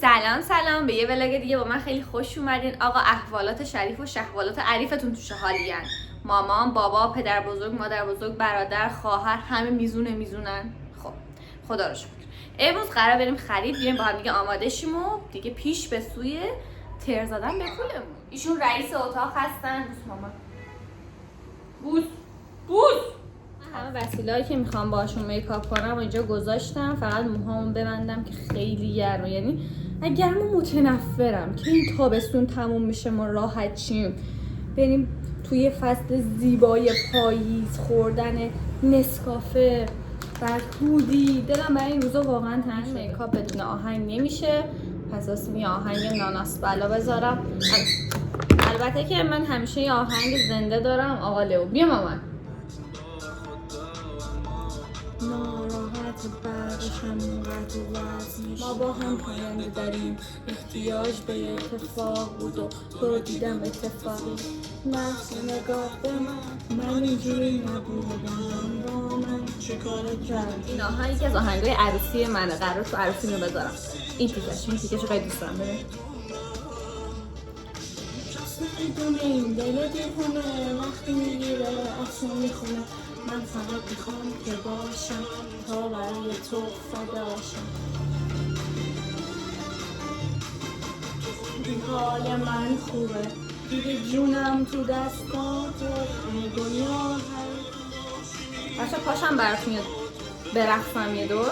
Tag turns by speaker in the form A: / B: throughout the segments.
A: سلام به یه ولاگ دیگه با من خیلی خوش اومدین. آقا احوالات شریف و شهوالات عریفتون تو حالین. مامان، بابا، پدر بزرگ، مادر بزرگ، برادر، خواهر همه میزونن. خب خدا رو شکر. امروز قرار بریم خرید، بیایم با هم دیگه آماده شیم و دیگه پیش به سوی تر زدن به پولمون. ایشون رئیس اتاق هستن. بوس مامان. بوس همه وسیله‌ای که میخوام باشون میکاپ کنم و اینجا گذاشتم. فقط موهامو ببندم که خیلی گرمه، یعنی گرمو متنفرم که این تابستون تموم میشه ما راحت شیم بریم توی فصل زیبای پاییز خوردن نسکافه بعد هودی. دلم برای این روزا واقعا تنگ شده. میکاپ بدون آهنگ نمیشه، پس واسه یه آهنگ ناناس بالا بذارم. البته که من همیشه یه آهنگ زنده دارم. آقا لئو بیا مامان. ناراحت بعدشم قطع و وزنش، ما با هم پاینده داریم، احتیاج به اتفاق بود و تو رو دیدم اتفاقی. نفس نگاه به من اینجوری نبودم با من چه کاره کرد. این آهنگ یکی از آهنگای عروسی منه، قرار تو عروسی رو بذارم. این تیکش خیلی دوست دارم. ببین میدونیم دل دیوونه وقتی میگیره اصلا میخونه. من فقط میخوام که باشم تا برای تو فداشم. حال من خوبه دیگه، جونم تو دستاته، دنیا بچه پاشم براتون برقصم یه دور.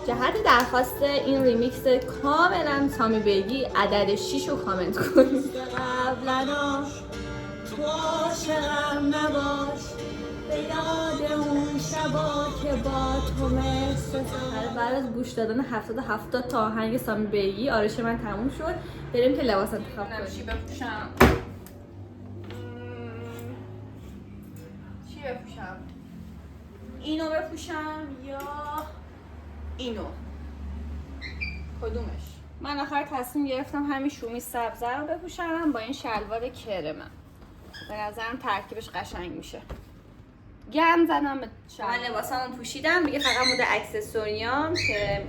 A: جهت درخواست این ریمیکس کاملا سامی بیگی عدد 6 رو کامنت کنید. قبلا تو عاشقم نباش، به یاد اون شبا که با تو مثل بعد از گوش دادن 70 تا آهنگ سامی بیگی آرایش من تموم شد. بریم که لباس انتخاب کنیم. چی بپوشم؟ اینو بپوشم یا اینو؟ کدومش؟ من آخر تصمیم گرفتم همین شومی سبزه رو بپوشم با این شلوار کرمم. به نظرم ترکیبش قشنگ میشه. گند زدم به شلوار. من لباسامو پوشیدم دیگه، فقط مونده اکسسوریام که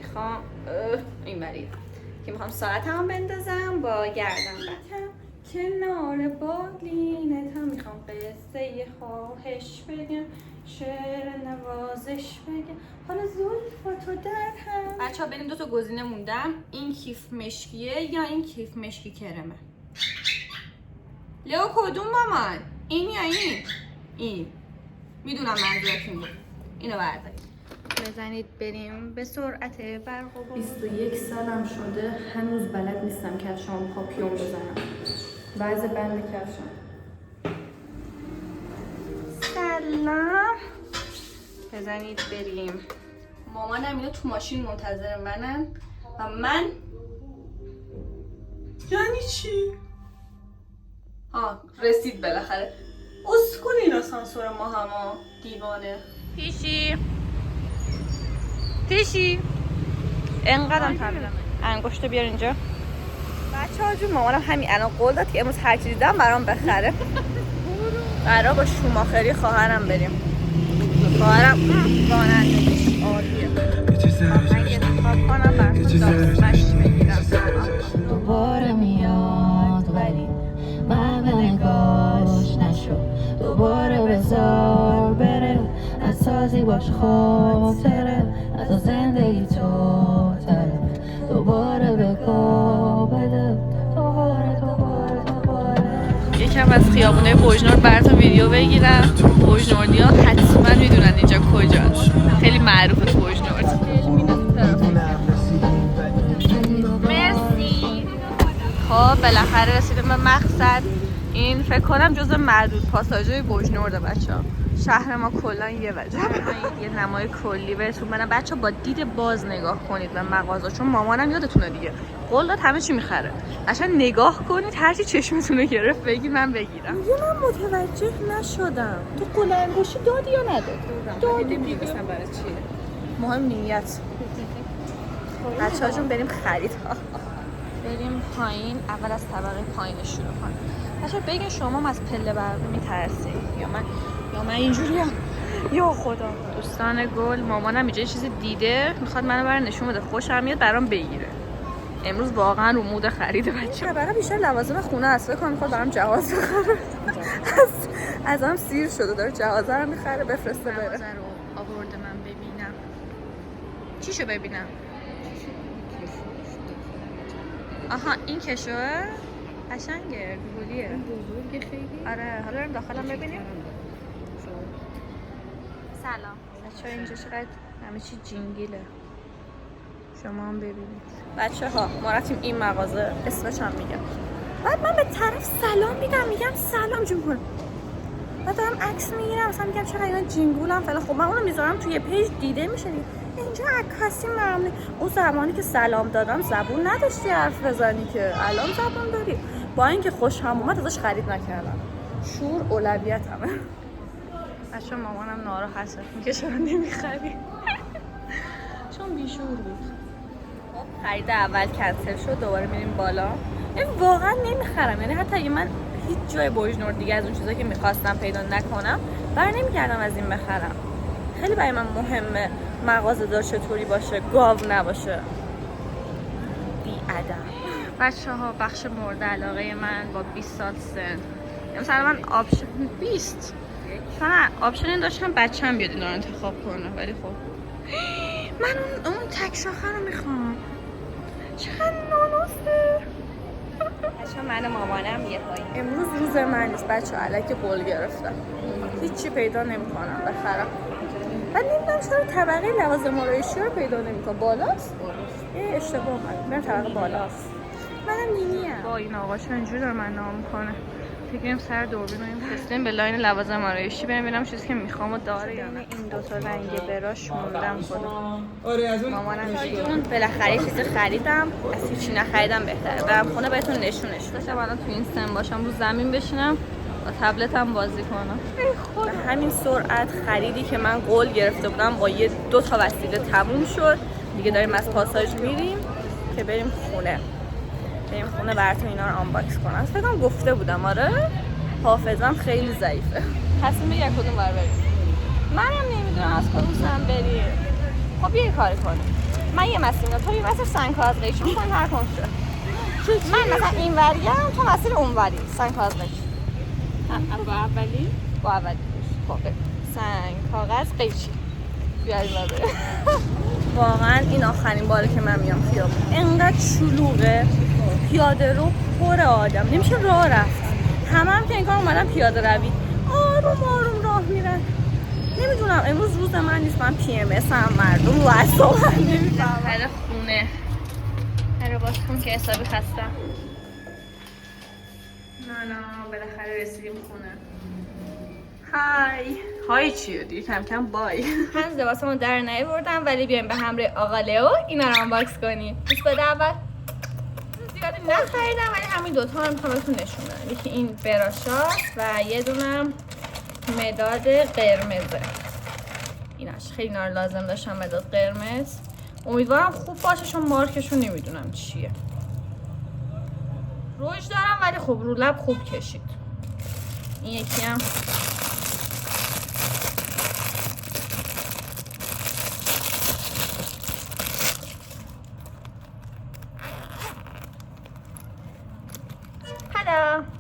A: میخوام ساعتمو بندازم با گردن بندم. کنار بالینت هم میخوام قصه خواهش بگم، شعر نوازش بگم، حالا زلفاتو در هم. بچه‌ها بریم 2 تا گزینه موندم، این کیف مشکیه یا این کیف مشکی کرمه. لئو کدوم مامان؟ این یا این؟ این میدونم منظورتون بود. اینو بردارید بزنید بریم به سرعت برق و باد. 21 سالم شده هنوز بلد نیستم کفشام پاپیون بزنم. وضع بند کفشم. سلام. بزنید بریم. مامانم اینا تو ماشین منتظر منن و من یعنی چی؟ رسید بالاخره. اسکول این آسانسور ما هما دیوانه. پیشی انقدرم تمیزم. انگشتو بیار اینجا. بچه‌ها جون مامانم همین الان قول داد که امروز هر چیزی دیدم برام بخره. قرار با شوماخری خواهرم بریم. خواهرم رانندگیش عالیه. من یه انتخاب کنم براتون داشتش بگیرم. دوباره میاد ولی من به نگاش نشو، دوباره بذار بره، نسازی باش خاطره، از زندگی تو تره، دوباره بگو بده، دوباره یکم از خیابونه بوجنورد براتون ویدیو بگیرم. بوجنوردی ها حتما میدونن اینجا کجاست، خیلی معروفه تو بوجنورد. مرسی. خب بالاخره رسیدیم به مقصد. این فکر کنم جزو معدود پاساژهای بوجنورد بچه‌ها. شهر ما کلا یه وجه. یه نمای کلی بهتون بدم بچه‌ها، با دید باز نگاه کنید به مغازه، چون مامانم یادتونه دیگه قول داد همه چی میخره. قشنگ نگاه کنید، هر چی چشمتون رو گرفت بگید من بگیرم. من متوجه نشدم تو قول انگشتی دادی یا ندادی؟ دادی دیگه. برای چیه؟ مهم نیت. بچه‌ها جون بریم خرید. بریم پایین. اول از طبقه پایین شروع کنیم. بچه‌ها بگین شما از پله برقی میترسید یا من اینجوریم؟ یا خدا دوستان گل، مامانم اینجا چیزی دیده میخواد منو بره نشون بده، خوشم میاد برام بگیره. امروز واقعا رو مود خرید بچه. برای بیشتر لوازم خونه است، فکر کنم میخواد برام جواز بخره. ازم سیر شده داره جواز رو میخره بفرسته بره. جواز رو آورده من ببینم. چیشو ببینم؟ آها این کشوه قشنگه، گوگلیه، بزرگه خیلی. آره حالا بریم داخلم ببینیم. سلام بچه ها، اینجا چقدر همه چی جینگیله، شما هم ببینید. بچه ها ما رفتیم این مغازه، اسمش هم میگم. بعد من به طرف سلام میگم سلام جون، بعد دارم عکس میگیرم مثلا میگم چقدر اینا جینگولم فعلا. خب من اونو میذارم توی پیج دیده میشه دیگه. اینجا عکاسی ممنون. اون زمانی که سلام دادم زبون نداشتی حرف بزنی که، الان زبون داری. با اینکه خوشم اومد ازش خرید نکردم. شور اولویتمه. بچه مامانم ناراحته میگه چرا نمیخری. چون بیشور بود. خرید اول کنسل شد، دوباره میریم بالا. این واقعا نمیخرم، یعنی حتی اگه من هیچ جای بوجنور دیگه از اون چیزایی که میخواستم پیدا نکنم بر نمیگردم از این بخرم. خیلی برای من مهمه مغازه دار چطوری باشه، گاو نباشه. بی ادب. بچه ها بخش مورد علاقه من با 20 سال سن، مثلا من آپشن 20 مثلا آپشن این داشتم بچه‌م بیاد اینا رو انتخاب کنه، ولی خب من اون تک شاخه رو میخوام. چقدر نانوسته. بچه من مامانم یه پایی. امروز روز من نیست بچه، الکی قول گرفتم هیچی پیدا نمیکنم بخرم. من نمیدونم چرا طبقه لوازم آرایشی رو پیدا نمیکنم. بالاست؟ یه اشتباه من برم طبقه بالاست. منم نینیم. با این آقا چرا اینجوری داره من نام میکنه. فکریم سر دوربین رو فرستیم به لاین لوازم آرایشی بریم ببینم چیزی که میخوام و داره یا نه. این دو تا رنگ براش موندم خودم.
B: آره از اون
A: مامانم شایدون بالاخره چیزی خریدم، از هیچی نخریدم بهتره. برم خونه بهتون نشونش بدم. الان تو این سن باشم رو زمین بشینم با تبلتم بازی کنم. به همین سرعت خریدی که من قول گرفته بودم با یه 2 تا وسیله تموم شد. دیگه داریم از پاساژ میریم که بریم خونه. براتون اینا رو آنباکس کنم. فکر کنم گفته بودم. آره حافظم خیلی ضعیفه. تصمیم بگیر کدوم ور بریم. منم نمیدونم از کدوم سمت بریم. خب یه کاری کنیم، من یه مسیر تو یه مسیر سنگ‌کاز قیچی می‌کنیم هر کدوم شه. من مثلا این وریم تو مسیر اون وری سنگ‌کاز قیچی. با اولی خب سنگ کاغذ قیچی بیاریم بریم. واقعا این آخرین باره که من میام خیابون، انقدر شلوغه، پیاده رو پر آدم، نمیشه راه رفت. هم که این کار اومدن پیاده روی آروم آروم راه میرن. نمیدونم امروز روز من نیست، من پی ام اس هم مردم رو اعصابم نمیفهمم. بالاخره خونه هر باز کن که حسابی خستم. نه بالاخره رسیدیم خونه. های چیه دیگه، کم کم بای. هنوز لباسمو در نیاوردم ولی بیایم به همراه آقا لئو اینا رو آنباکس کنیم. گوش بده اول. زیادی نخریدم ولی همین دوتا رو میخوام بهتون نشون بدم. یکی این براشاست و یه دونم مداد قرمزه. ایناش خیلی اینا رو لازم داشتم، مداد قرمز. امیدوارم خوب باشه چون مارکشون نمیدونم چیه. روش دارم ولی خب رو لب خوب کشید. این یکی هم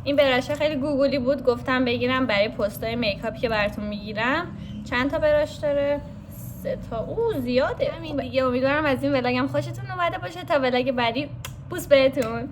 A: این براشه خیلی گوگلی بود، گفتم بگیرم برای پستای میکاپی که براتون میگیرم. چند تا براش داره؟ 3 تا. زیاده. همین دیگه. امیدوارم از این ولاگم خوشتون اومده باشه. تا ولاگ بعدی بوس بهتون.